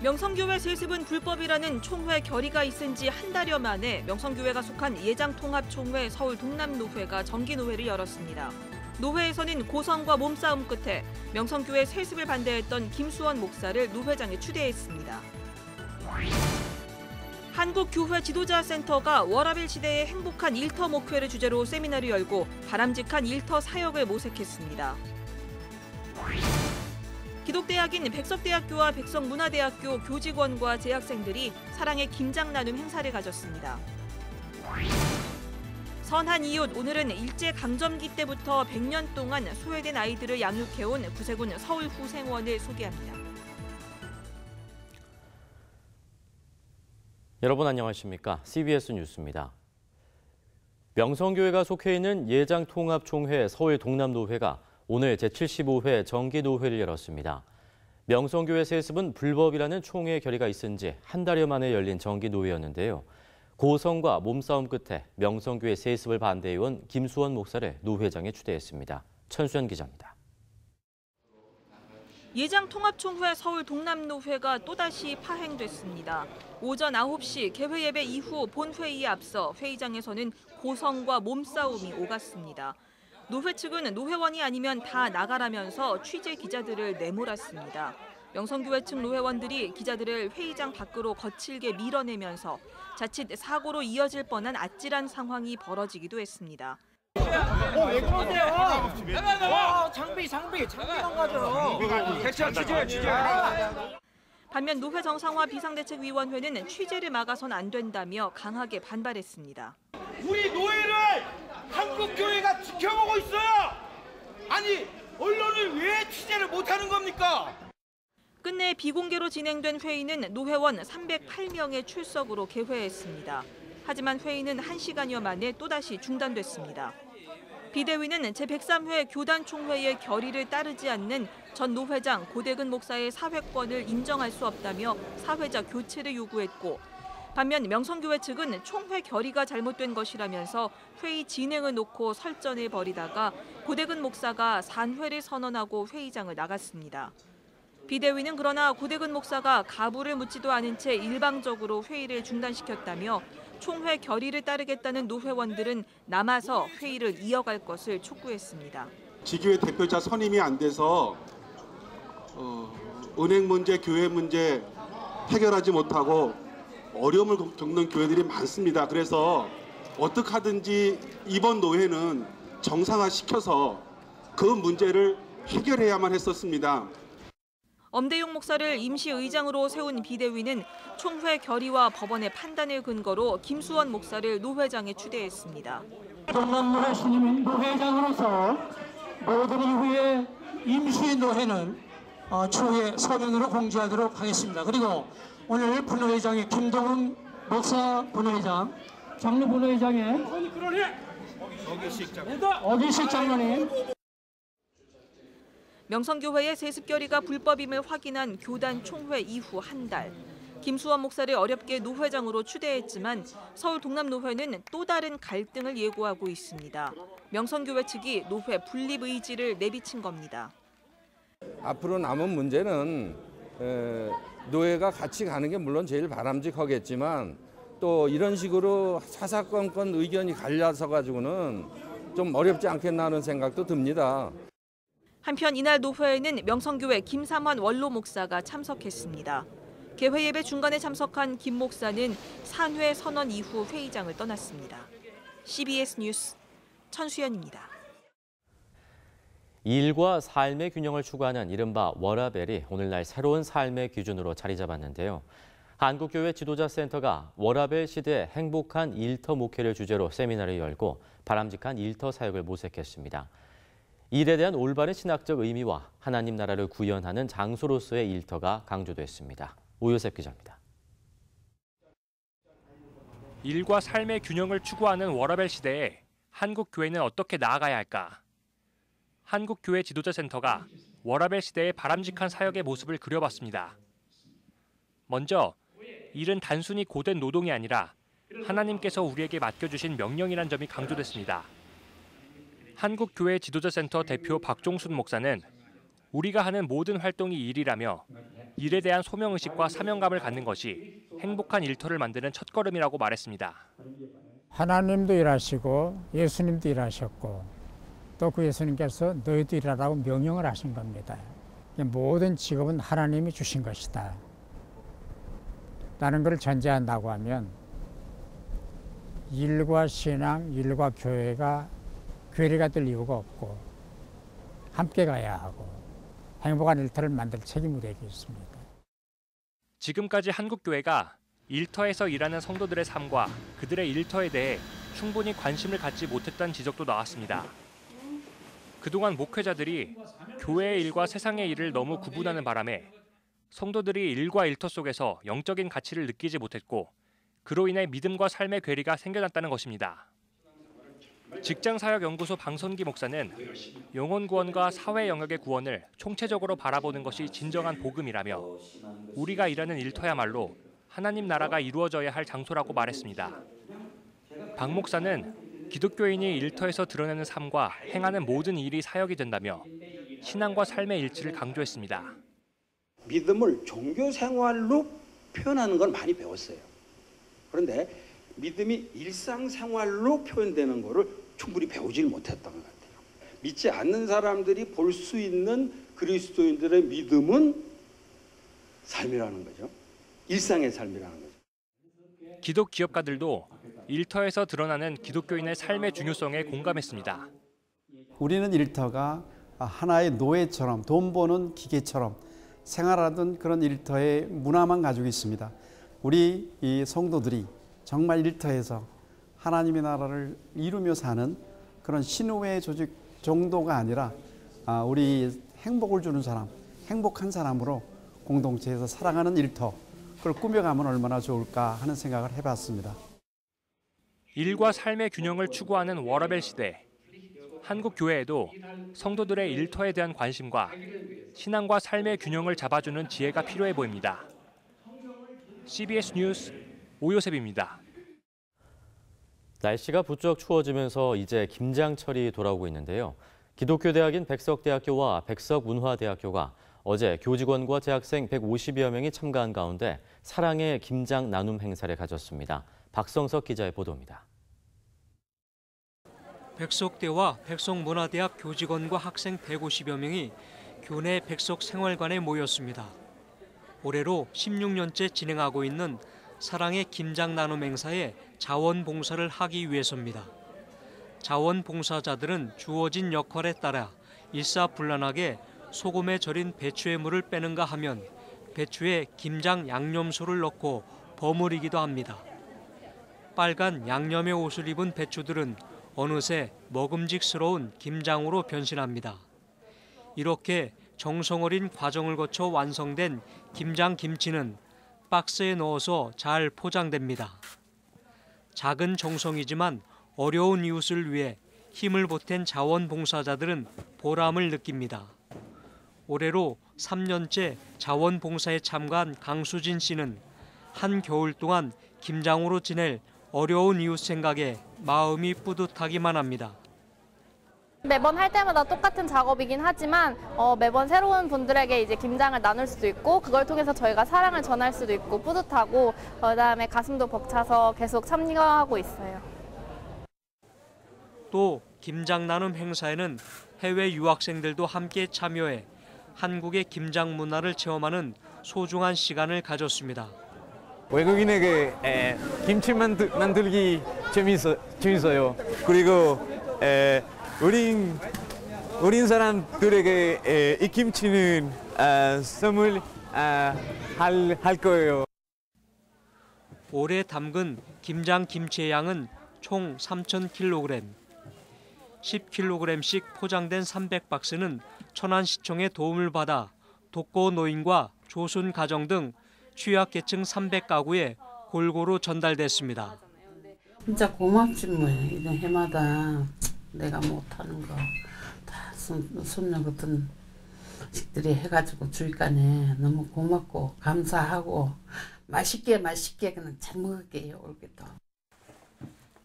명성교회 세습은 불법이라는 총회 결의가 있은 지 한 달여 만에 명성교회가 속한 예장통합총회 서울 동남노회가 정기노회를 열었습니다. 노회에서는 고성과 몸싸움 끝에 명성교회 세습을 반대했던 김수원 목사를 노회장에 추대했습니다. 한국교회 지도자센터가 워라밸 시대의 행복한 일터 목회를 주제로 세미나를 열고 바람직한 일터 사역을 모색했습니다. 기독대학인 백석대학교와 백석문화대학교 교직원과 재학생들이 사랑의 김장 나눔 행사를 가졌습니다. 선한 이웃, 오늘은 일제강점기 때부터 100년 동안 소외된 아이들을 양육해온 구세군 서울후생원을 소개합니다. 여러분 안녕하십니까? CBS 뉴스입니다. 명성교회가 속해 있는 예장통합총회 서울 동남노회가 오늘 제75회 정기노회를 열었습니다. 명성교회 세습은 불법이라는 총회 결의가 있은 지 한 달여 만에 열린 정기노회였는데요. 고성과 몸싸움 끝에 명성교회 세습을 반대해온 김수원 목사를 노회장에 추대했습니다. 천수연 기자입니다. 예장통합총회 서울 동남노회가 또다시 파행됐습니다. 오전 9시 개회 예배 이후 본회의에 앞서 회의장에서는 고성과 몸싸움이 오갔습니다. 노회 측은 노회원이 아니면 다 나가라면서 취재 기자들을 내몰았습니다. 명성교회 측 노회원들이 기자들을 회의장 밖으로 거칠게 밀어내면서 자칫 사고로 이어질 뻔한 아찔한 상황이 벌어지기도 했습니다. 왜 그러세요? 장비 넘가죠. 취재. 반면 노회 정상화 비상대책위원회는 취재를 막아선 안 된다며 강하게 반발했습니다. 우리 노예를 한국교회가 지켜보고 있어요. 아니 언론을 왜 취재를 못하는 겁니까? 끝내 비공개로 진행된 회의는 노회원 308명의 출석으로 개회했습니다. 하지만 회의는 1시간여 만에 또다시 중단됐습니다. 비대위는 제103회 교단총회의 결의를 따르지 않는 전 노회장 고대근 목사의 사회권을 인정할 수 없다며 사회자 교체를 요구했고, 반면 명성교회 측은 총회 결의가 잘못된 것이라면서 회의 진행을 놓고 설전을 벌이다가 고대근 목사가 산회를 선언하고 회의장을 나갔습니다. 비대위는 그러나 고대근 목사가 가부를 묻지도 않은 채 일방적으로 회의를 중단시켰다며 총회 결의를 따르겠다는 노회원들은 남아서 회의를 이어갈 것을 촉구했습니다. 지교회 대표자 선임이 안 돼서 은행 문제, 교회 문제 해결하지 못하고 어려움을 겪는 교회들이 많습니다. 그래서 어떻게 하든지 이번 노회는 정상화시켜서 그 문제를 해결해야만 했었습니다. 엄대용 목사를 임시 의장으로 세운 비대위는 총회 결의와 법원의 판단을 근거로 김수원 목사를 노회장에 추대했습니다. 동남노회 신임 노회장으로서 모든 이후에 임시 노회는 추후에 서면으로 공지하도록 하겠습니다. 그리고 오늘 분회장의 김동훈 목사 분회장, 장로 분회장의 어기식 장로님. 명성교회의 세습 결의가 불법임을 확인한 교단 총회 이후 한 달. 김수원 목사를 어렵게 노회장으로 추대했지만 서울 동남노회는 또 다른 갈등을 예고하고 있습니다. 명성교회 측이 노회 분립 의지를 내비친 겁니다. 앞으로 남은 문제는 노회가 같이 가는 게 물론 제일 바람직하겠지만 또 이런 식으로 사사건건 의견이 갈려서 가지고는 좀 어렵지 않겠나 하는 생각도 듭니다. 한편 이날 노회에는 명성교회 김삼환 원로 목사가 참석했습니다. 개회 예배 중간에 참석한 김 목사는 산회 선언 이후 회의장을 떠났습니다. CBS 뉴스 천수연입니다. 일과 삶의 균형을 추구하는 이른바 워라밸이 오늘날 새로운 삶의 기준으로 자리 잡았는데요. 한국교회 지도자센터가 워라밸 시대의 행복한 일터 목회를 주제로 세미나를 열고 바람직한 일터 사역을 모색했습니다. 일에 대한 올바른 신학적 의미와 하나님 나라를 구현하는 장소로서의 일터가 강조됐습니다. 오요셉 기자입니다. 일과 삶의 균형을 추구하는 워라밸 시대에 한국 교회는 어떻게 나아가야 할까? 한국교회 지도자센터가 워라밸 시대의 바람직한 사역의 모습을 그려봤습니다. 먼저 일은 단순히 고된 노동이 아니라 하나님께서 우리에게 맡겨주신 명령이란 점이 강조됐습니다. 한국교회 지도자센터 대표 박종순 목사는 우리가 하는 모든 활동이 일이라며 일에 대한 소명의식과 사명감을 갖는 것이 행복한 일터를 만드는 첫걸음이라고 말했습니다. 하나님도 일하시고 예수님도 일하셨고 또 그 예수님께서 너희도 일하라고 명령을 하신 겁니다. 모든 직업은 하나님이 주신 것이다. 라는 것을 전제한다고 하면 일과 신앙, 일과 교회가 괴리가 될 이유가 없고 함께 가야 하고 행복한 일터를 만들 책임이 우리에게 있습니다. 지금까지 한국교회가 일터에서 일하는 성도들의 삶과 그들의 일터에 대해 충분히 관심을 갖지 못했다는 지적도 나왔습니다. 그동안 목회자들이 교회의 일과 세상의 일을 너무 구분하는 바람에 성도들이 일과 일터 속에서 영적인 가치를 느끼지 못했고 그로 인해 믿음과 삶의 괴리가 생겨났다는 것입니다. 직장사역연구소 방선기 목사는 영혼 구원과 사회 영역의 구원을 총체적으로 바라보는 것이 진정한 복음이라며 우리가 일하는 일터야말로 하나님 나라가 이루어져야 할 장소라고 말했습니다. 박 목사는 기독교인이 일터에서 드러내는 삶과 행하는 모든 일이 사역이 된다며 신앙과 삶의 일치를 강조했습니다. 믿음을 종교 생활로 표현하는 걸 많이 배웠어요. 그런데 믿음이 일상생활로 표현되는 것을 충분히 배우질 못했던 것 같아요. 믿지 않는 사람들이 볼 수 있는 그리스도인들의 믿음은 삶이라는 거죠. 일상의 삶이라는 거죠. 기독 기업가들도 일터에서 드러나는 기독교인의 삶의 중요성에 공감했습니다. 우리는 일터가 하나의 노예처럼 돈 버는 기계처럼 생활하던 그런 일터의 문화만 가지고 있습니다. 우리 이 성도들이 정말 일터에서 하나님의 나라를 이루며 사는 그런 신우회 조직 정도가 아니라 우리 행복을 주는 사람, 행복한 사람으로 공동체에서 살아가는 일터, 그걸 꾸며가면 얼마나 좋을까 하는 생각을 해봤습니다. 일과 삶의 균형을 추구하는 워라벨 시대. 한국 교회에도 성도들의 일터에 대한 관심과 신앙과 삶의 균형을 잡아주는 지혜가 필요해 보입니다. CBS 뉴스 오요셉입니다. 날씨가 부쩍 추워지면서 이제 김장철이 돌아오고 있는데요. 기독교 대학인 백석대학교와 백석문화대학교가 어제 교직원과 재학생 150여 명이 참가한 가운데 사랑의 김장 나눔 행사를 가졌습니다. 박성석 기자의 보도입니다. 백석대와 백석문화대학 교직원과 학생 150여 명이 교내 백석생활관에 모였습니다. 올해로 16년째 진행하고 있는 사랑의 김장 나눔 행사에 자원봉사를 하기 위해서입니다. 자원봉사자들은 주어진 역할에 따라 일사불란하게 소금에 절인 배추의 물을 빼는가 하면 배추에 김장 양념소를 넣고 버무리기도 합니다. 빨간 양념의 옷을 입은 배추들은 어느새 먹음직스러운 김장으로 변신합니다. 이렇게 정성 어린 과정을 거쳐 완성된 김장 김치는 박스에 넣어서 잘 포장됩니다. 작은 정성이지만 어려운 이웃을 위해 힘을 보탠 자원봉사자들은 보람을 느낍니다. 올해로 3년째 자원봉사에 참가한 강수진 씨는 한겨울 동안 김장으로 지낼 어려운 이웃 생각에 마음이 뿌듯하기만 합니다. 매번 할 때마다 똑같은 작업이긴 하지만 매번 새로운 분들에게 이제 김장을 나눌 수도 있고 그걸 통해서 저희가 사랑을 전할 수도 있고 뿌듯하고 그다음에 가슴도 벅차서 계속 참여하고 있어요. 또 김장 나눔 행사에는 해외 유학생들도 함께 참여해 한국의 김장 문화를 체험하는 소중한 시간을 가졌습니다. 외국인에게 김치 만들기 재밌어요. 그리고 우린 사람들에게 이 김치는 선물 할 거예요. 올해 담근 김장 김치의 양은 총 3,000kg. 10kg씩 포장된 300박스는 천안시청의 도움을 받아 독거 노인과 조순 가정 등 취약계층 300가구에 골고루 전달됐습니다. 진짜 고맙지 뭐. 이런 해마다 내가 못하는 거 다 손녀 같은 식들이 해가지고 주니까네 너무 고맙고 감사하고 맛있게 그냥 잘 먹을게요. 올게도.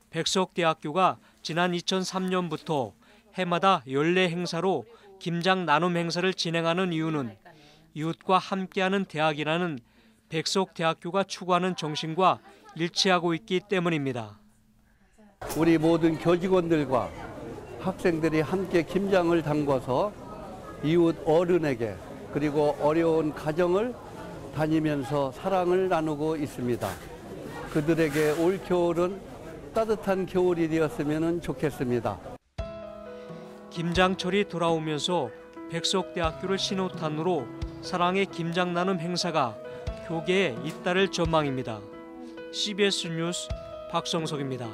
백석대학교가 지난 2003년부터 해마다 연례 행사로 김장 나눔 행사를 진행하는 이유는 이웃과 함께하는 대학이라는 백석대학교가 추구하는 정신과 일치하고 있기 때문입니다. 우리 모든 교직원들과 학생들이 함께 김장을 담궈서 이웃 어른에게 그리고 어려운 가정을 다니면서 사랑을 나누고 있습니다. 그들에게 올 겨울은 따뜻한 겨울이 되었으면 좋겠습니다. 김장철이 돌아오면서 백석대학교를 신호탄으로 사랑의 김장 나눔 행사가 교계에 잇따를 전망입니다. CBS 뉴스 박성석입니다.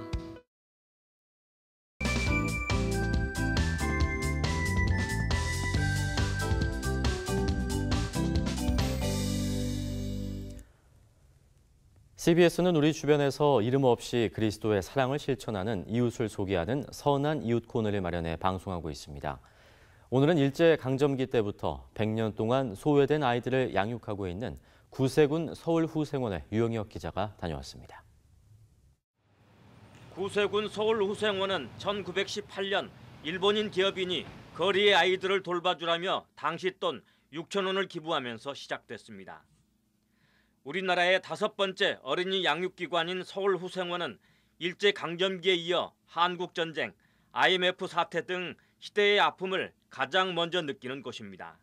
CBS는 우리 주변에서 이름 없이 그리스도의 사랑을 실천하는 이웃을 소개하는 선한 이웃 코너를 마련해 방송하고 있습니다. 오늘은 일제강점기 때부터 100년 동안 소외된 아이들을 양육하고 있는 구세군 서울후생원의 유영혁 기자가 다녀왔습니다. 구세군 서울후생원은 1918년 일본인 기업인이 거리의 아이들을 돌봐주라며 당시 돈 6천 원을 기부하면서 시작됐습니다. 우리나라의 5번째 어린이 양육기관인 서울후생원은 일제강점기에 이어 한국전쟁, IMF 사태 등 시대의 아픔을 가장 먼저 느끼는 곳입니다.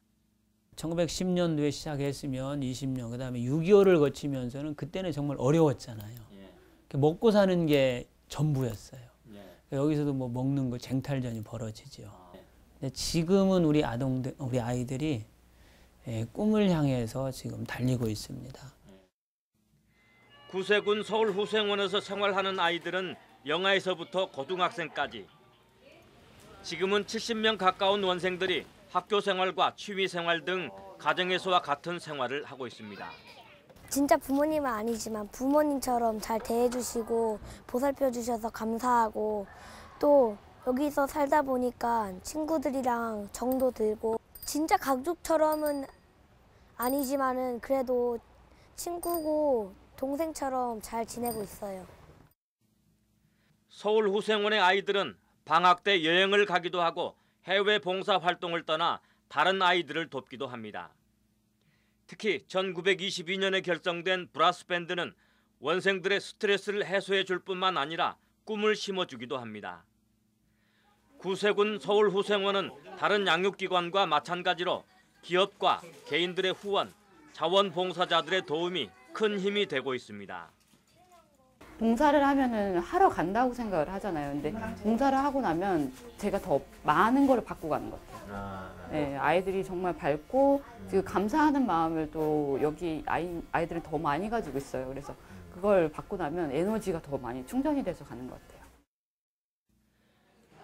1910년도에 시작했으면 20년, 그다음에 6.25를 거치면서는 그때는 정말 어려웠잖아요. 먹고 사는 게 전부였어요. 여기서도 뭐 먹는 거 쟁탈전이 벌어지죠. 근데 지금은 우리 아이들이 꿈을 향해서 지금 달리고 있습니다. 구세군 서울후생원에서 생활하는 아이들은 영아에서부터 고등학생까지 지금은 70명 가까운 원생들이 학교 생활과 취미 생활 등 가정에서와 같은 생활을 하고 있습니다. 진짜 부모님은 아니지만 부모님처럼 잘 대해주시고 보살펴 주셔서 감사하고 또 여기서 살다 보니까 친구들이랑 정도 들고 진짜 가족처럼은 아니지만은 그래도 친구고 동생처럼 잘 지내고 있어요. 서울후생원의 아이들은 방학 때 여행을 가기도 하고 해외 봉사 활동을 떠나 다른 아이들을 돕기도 합니다. 특히 1922년에 결성된 브라스밴드는 원생들의 스트레스를 해소해 줄 뿐만 아니라 꿈을 심어주기도 합니다. 구세군 서울후생원은 다른 양육기관과 마찬가지로 기업과 개인들의 후원, 자원봉사자들의 도움이 큰 힘이 되고 있습니다. 봉사를 하면은 하러 간다고 생각을 하잖아요. 근데 봉사를 하고 나면 제가 더 많은 걸 받고 가는 것 같아요. 네, 아이들이 정말 밝고 그 감사하는 마음을 또 여기 아이들은 더 많이 가지고 있어요. 그래서 그걸 받고 나면 에너지가 더 많이 충전이 돼서 가는 것 같아요.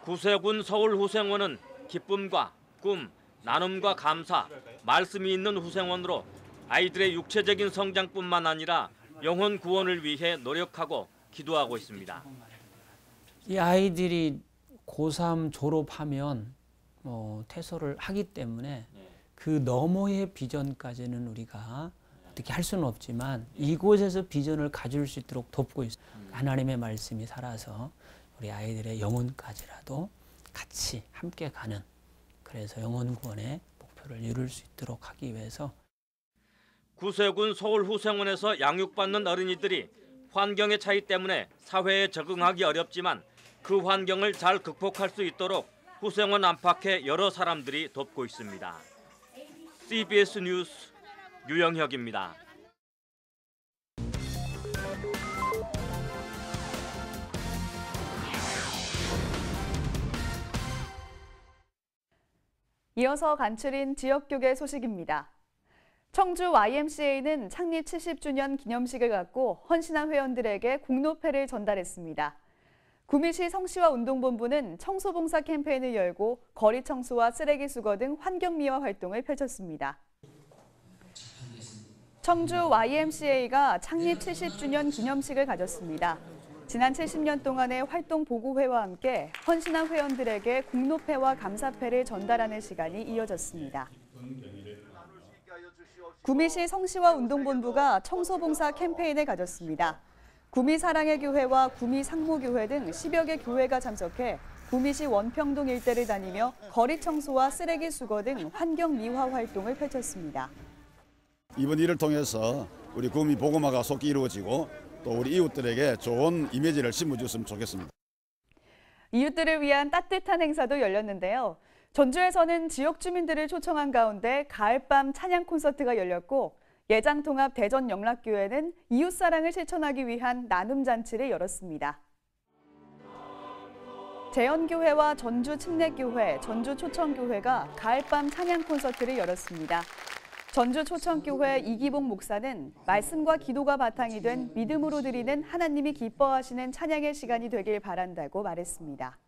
구세군 서울후생원은 기쁨과 꿈, 나눔과 감사, 말씀이 있는 후생원으로 아이들의 육체적인 성장뿐만 아니라 영혼 구원을 위해 노력하고 기도하고 있습니다. 이 아이들이 고3 졸업하면 퇴소를 하기 때문에 그 너머의 비전까지는 우리가 어떻게 할 수는 없지만 이곳에서 비전을 가질 수 있도록 돕고 있어요. 하나님의 말씀이 살아서 우리 아이들의 영혼까지라도 같이 함께 가는, 그래서 영혼 구원의 목표를 이룰 수 있도록 하기 위해서 구세군 서울후생원에서 양육받는 어린이들이 환경의 차이 때문에 사회에 적응하기 어렵지만 그 환경을 잘 극복할 수 있도록 후생원 안팎의 여러 사람들이 돕고 있습니다. CBS 뉴스 유영혁입니다. 이어서 간추린 지역교계 소식입니다. 청주 YMCA는 창립 70주년 기념식을 갖고 헌신한 회원들에게 공로패를 전달했습니다. 구미시 성시화 운동본부는 청소봉사 캠페인을 열고 거리 청소와 쓰레기 수거 등 환경미화 활동을 펼쳤습니다. 청주 YMCA가 창립 70주년 기념식을 가졌습니다. 지난 70년 동안의 활동 보고회와 함께 헌신한 회원들에게 공로패와 감사패를 전달하는 시간이 이어졌습니다. 구미시 성시화 운동본부가 청소봉사 캠페인을 가졌습니다. 구미 사랑의 교회와 구미 상무교회 등 10여 개 교회가 참석해 구미시 원평동 일대를 다니며 거리 청소와 쓰레기 수거 등 환경 미화 활동을 펼쳤습니다. 이번 일을 통해서 우리 구미 보고마가 속히 이루어지고 또 우리 이웃들에게 좋은 이미지를 심어줬으면 좋겠습니다. 이웃들을 위한 따뜻한 행사도 열렸는데요. 전주에서는 지역 주민들을 초청한 가운데 가을밤 찬양 콘서트가 열렸고 예장통합 대전 영락교회는 이웃사랑을 실천하기 위한 나눔잔치를 열었습니다. 재연교회와 전주침례교회, 전주초청교회가 가을밤 찬양 콘서트를 열었습니다. 전주초청교회 이기봉 목사는 말씀과 기도가 바탕이 된 믿음으로 드리는 하나님이 기뻐하시는 찬양의 시간이 되길 바란다고 말했습니다.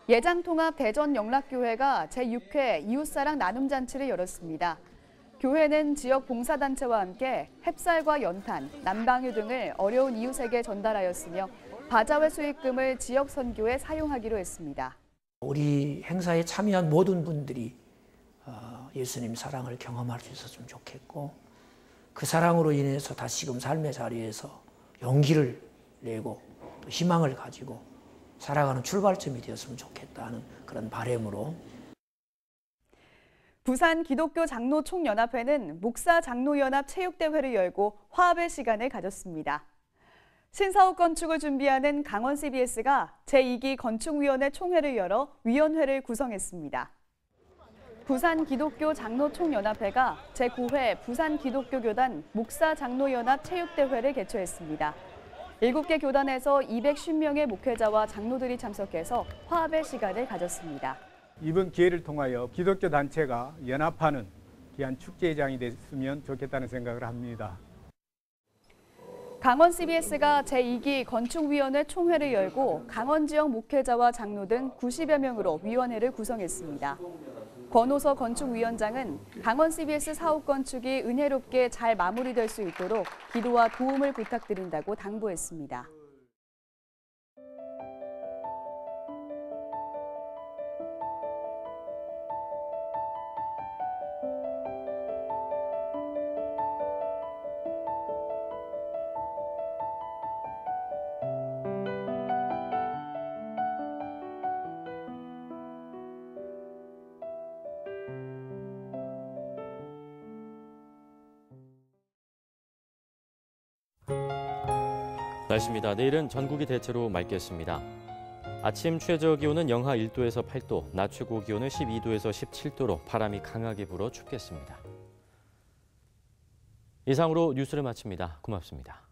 예장통합 대전 영락교회가 제6회 이웃사랑 나눔잔치를 열었습니다. 교회는 지역 봉사단체와 함께 햅쌀과 연탄, 난방유 등을 어려운 이웃에게 전달하였으며 바자회 수익금을 지역 선교에 사용하기로 했습니다. 우리 행사에 참여한 모든 분들이 예수님 사랑을 경험할 수 있었으면 좋겠고 그 사랑으로 인해서 다시금 삶의 자리에서 용기를 내고 또 희망을 가지고 살아가는 출발점이 되었으면 좋겠다는 그런 바람으로 부산 기독교 장로 총연합회는 목사 장로연합 체육대회를 열고 화합의 시간을 가졌습니다. 신사옥 건축을 준비하는 강원 CBS가 제2기 건축위원회 총회를 열어 위원회를 구성했습니다. 부산 기독교 장로 총연합회가 제9회 부산 기독교교단 목사 장로연합 체육대회를 개최했습니다. 7개 교단에서 250명의 목회자와 장로들이 참석해서 화합의 시간을 가졌습니다. 이번 기회를 통하여 기독교 단체가 연합하는 귀한 축제장이 됐으면 좋겠다는 생각을 합니다. 강원 CBS가 제2기 건축위원회 총회를 열고 강원 지역 목회자와 장로 등 90여 명으로 위원회를 구성했습니다. 권호서 건축위원장은 강원 CBS 사옥 건축이 은혜롭게 잘 마무리될 수 있도록 기도와 도움을 부탁드린다고 당부했습니다. 날씨입니다. 내일은 전국이 대체로 맑겠습니다. 아침 최저 기온은 영하 1도에서 8도, 낮 최고 기온은 12도에서 17도로 바람이 강하게 불어 춥겠습니다. 이상으로 뉴스를 마칩니다. 고맙습니다.